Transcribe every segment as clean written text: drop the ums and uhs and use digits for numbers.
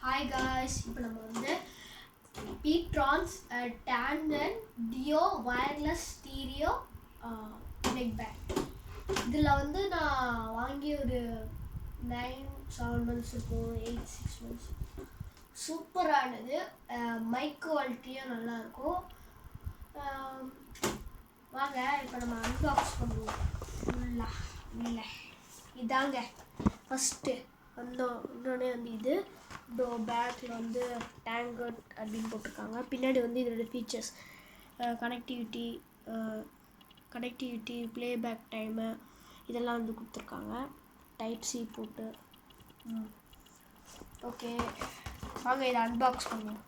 Hi guys, இப்போ நம்ம வந்து P-Trons Tandem Dio wireless stereo neck band. இதில் வந்து நான் வாங்கி ஒரு 9-7 months இருக்கும், 8-6 months. சூப்பரானது, மைக் குவாலிட்டியும் நல்லாயிருக்கும். வாங்க இப்போ நம்ம அன்பாக்ஸ் பண்ணுவோம். இல்லை இதாங்க ஃபஸ்ட்டு இன்னொன்னே வந்து இது பேக்கில் வந்து டேங்கட் அப்படின்னு போட்டிருக்காங்க. பின்னாடி வந்து இதோட ஃபீச்சர்ஸ் கனெக்டிவிட்டி ப்ளேபேக் டைமு இதெல்லாம் வந்து கொடுத்துருக்காங்க. டைப் சி போட்டு. ஓகே வாங்க இதை அன்பாக்ஸ் பண்ணுவோம்.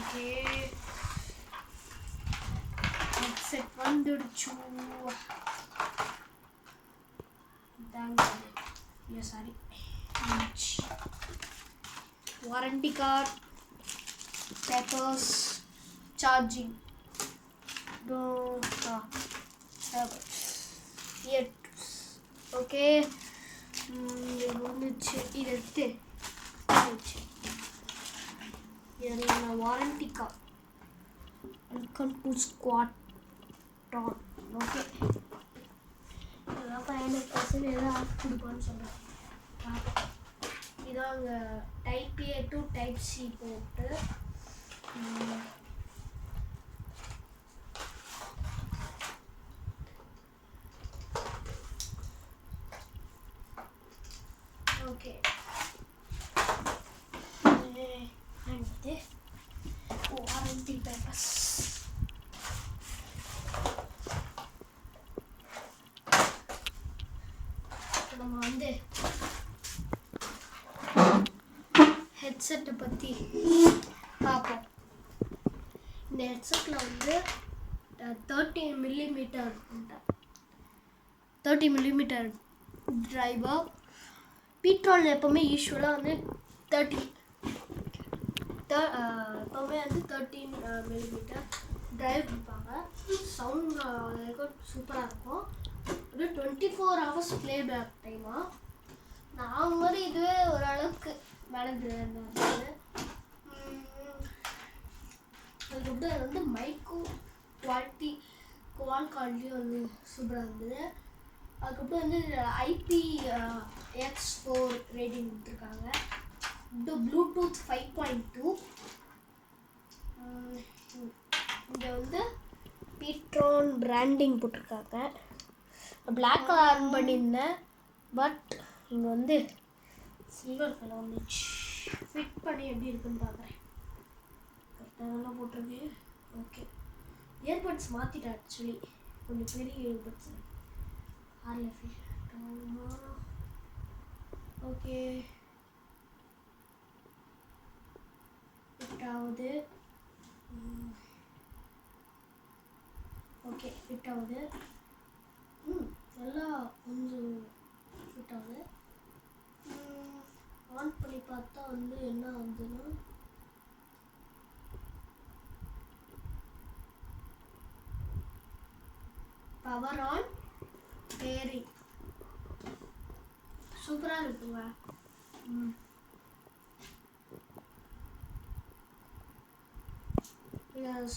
ஓகே ஹெட்செட் வந்துடுச்சு. Sorry, warranty card, papers, charging, okay வந்துச்சு. இது எடுத்து இதில் warranty card, welcome to squad don. Okay எனக்கு பசங்க ஏதாவது கொடுப்பான்னு சொல்கிறேன். இதான் அங்கே type A to type C போட்டு ஓகே அடுத்து வாரண்டி பேப்பர்ஸ். நம்ம வந்து ஹெட்செட்டை பற்றி பார்ப்போம். இந்த ஹெட்செட்டில் வந்து 30 millimeter டிரைவர். P-Tron எப்போவுமே யூஸ்வலாக வந்து எப்போவுமே வந்து 13 millimeter டிரைவ் கொடுப்பாங்க. சவுண்ட் சூப்பராக இருக்கும். ஒரு 24 hours ப்ளேபேக் டைமாக. நான் மாதிரி இதுவே ஓரளவுக்கு மேலே இருந்தது. அதுக்கப்புறம் அது வந்து மைக்கு குவாலிட்டியும் வந்து சூப்பராக இருந்தது. அதுக்கப்புறம் வந்து IPX4 ரேட்டிங் கொடுத்துருக்காங்க. ப்ளூடூத் 5.2. இங்கே வந்து P-Tron பிராண்டிங் போட்டிருக்காங்க. பிளாக் ஆன் பண்ணியிருந்தேன், பட் இங்கே வந்து சில்வர் கலர் வந்துச்சு. ஃபிட் பண்ணி எப்படி இருக்குன்னு பார்க்குறேன். கரெக்டாக நல்லா போட்டிருக்கு. ஓகே இயர்பட்ஸ் மாற்றிட்டேன். ஆக்சுவலி கொஞ்சம் பெரிய இயர்பட்ஸ் ஓகே ஃபிட் ஆகுது. ஓகே ஃபிட் ஆகுது. நல்லா கொஞ்சம் ஃபிட் ஆகுது. ஆன் பண்ணி பார்த்தா வந்து என்ன ஆகுதுன்னா பவர் ஆன் பேரிங் சூப்பராக இருக்குங்க.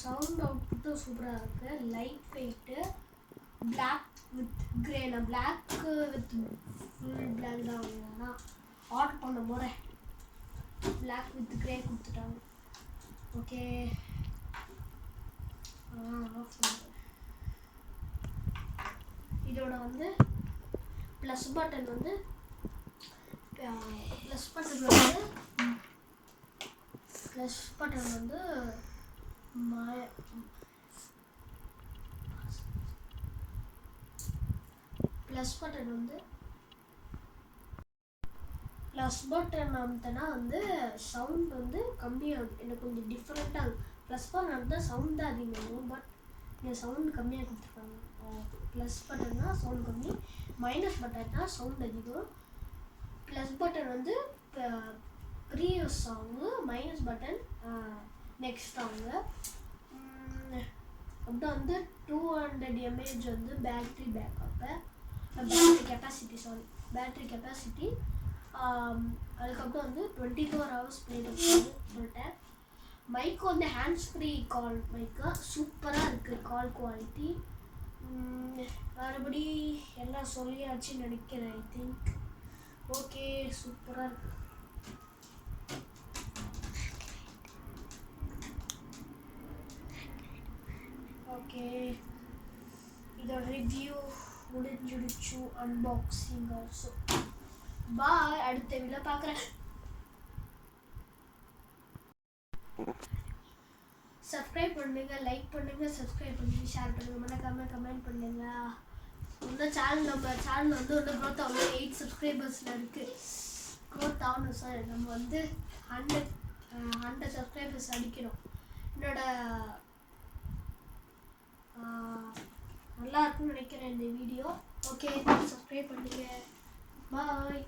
சவுண்ட் அவுட்புட்டும் சூப்பராக இருக்குது. Light weight, black with grey. நான் பிளாக் வித் ஃபுல் பிளாக் தான் வாங்கினேன்னா ஆர்டர் பண்ண போகிறேன். பிளாக் வித் கிரே கொடுத்துட்டாங்க. ஓகே ஆஃப் பண்ணுறேன். இதோட வந்து ப்ளஸ் பட்டன் வந்து ப்ளஸ் பட்டன் அமுத்தினா வந்து சவுண்ட் வந்து கம்மியாகும். எனக்கு கொஞ்சம் டிஃப்ரெண்ட்டாக இருக்கும். ப்ளஸ் பட்டன் அமுத்தா சவுண்ட் தான் அதிகமாகும், பட் இங்கே சவுண்ட் கம்மியாக கொடுத்துருக்காங்க. ப்ளஸ் பட்டன்னா சவுண்ட் கம்மி, மைனஸ் பட்டன்னா சவுண்ட் அதிகம். ப்ளஸ் பட்டன் வந்து previous song, minus button next song. அப்புறம் வந்து 200 mAh வந்து பேட்ரி பேக்கப்பு. பேட்டரி கெப்பாசிட்டி அதுக்கப்புறம் வந்து 24 hours ப்ளே சொல்லிட்டேன். மைக் வந்து ஹேண்ட்ஸ் ஃப்ரீ கால் மைக்கு, சூப்பராக இருக்குது கால் குவாலிட்டி. மறுபடி எல்லாம் சொல்லியாச்சுன்னு நினைக்கிறேன். ஐ திங்க் ஓகே, சூப்பராக இருக்கு. ஓகே, இதோட ரிவ்யூ முடிஞ்சிடுச்சு. Unboxing also. பாய், அடுத்த வீடியோல பார்க்குறேன். சப்ஸ்கிரைப் பண்ணுங்க, லைக் பண்ணுங்க, சப்ஸ்கிரைப் பண்ணுங்க, ஷேர் பண்ணுங்க, மறக்காம கமெண்ட் பண்ணுங்க. இன்னும் சேனல் நம்ம சேனல் வந்து ஒன்றும் க்ரோத் ஆகணும். 8 சப்ஸ்கிரைபர்ஸில் இருக்குது. க்ரோத் ஆகணும் சார். நம்ம வந்து 100 சப்ஸ்கிரைபர்ஸ் அடிக்கணும். என்னோட நல்லா இருக்குன்னு நினைக்கிறேன் இந்த வீடியோ. ஓகே, சப்ஸ்கிரைப் பண்ணுங்க. பாய்.